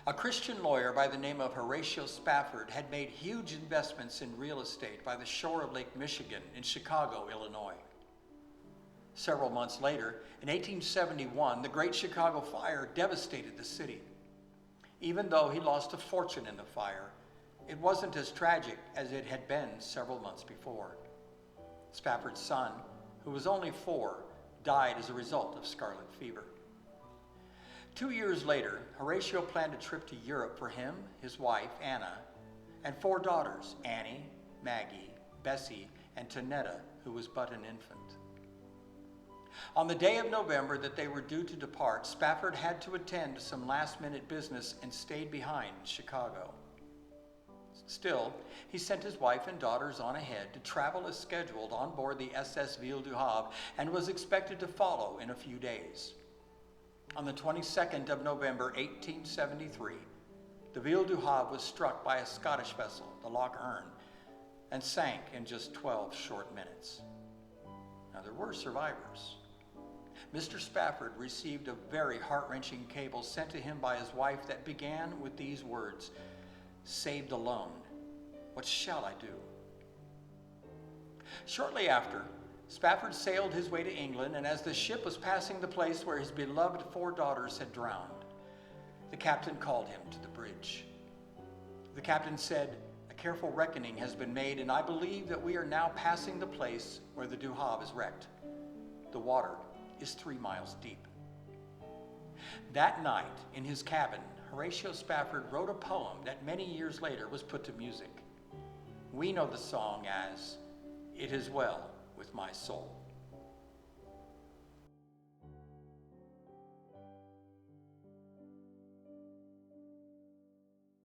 A Christian lawyer by the name of Horatio Spafford had made huge investments in real estate by the shore of Lake Michigan in Chicago, Illinois. Several months later, in 1871, the Great Chicago Fire devastated the city. Even though he lost a fortune in the fire, it wasn't as tragic as it had been several months before. Spafford's son, who was only 4, died as a result of scarlet fever. 2 years later, Horatio planned a trip to Europe for him, his wife, Anna, and 4 daughters, Annie, Maggie, Bessie, and Tonetta, who was but an infant. On the day of November that they were due to depart, Spafford had to attend to some last-minute business and stayed behind in Chicago. Still, he sent his wife and daughters on ahead to travel as scheduled on board the SS Ville du Havre and was expected to follow in a few days. On the 22nd of November, 1873, the Ville du Havre was struck by a Scottish vessel, the Loch Earn, and sank in just 12 short minutes. Now, there were survivors. Mr. Spafford received a very heart-wrenching cable sent to him by his wife that began with these words, "Saved alone, what shall I do?" Shortly after, Spafford sailed his way to England, and as the ship was passing the place where his beloved 4 daughters had drowned, the captain called him to the bridge. The captain said, "A careful reckoning has been made, and I believe that we are now passing the place where the Du Havre is wrecked. The water is 3 miles deep." That night, in his cabin, Horatio Spafford wrote a poem that many years later was put to music. We know the song as "It Is Well with My Soul."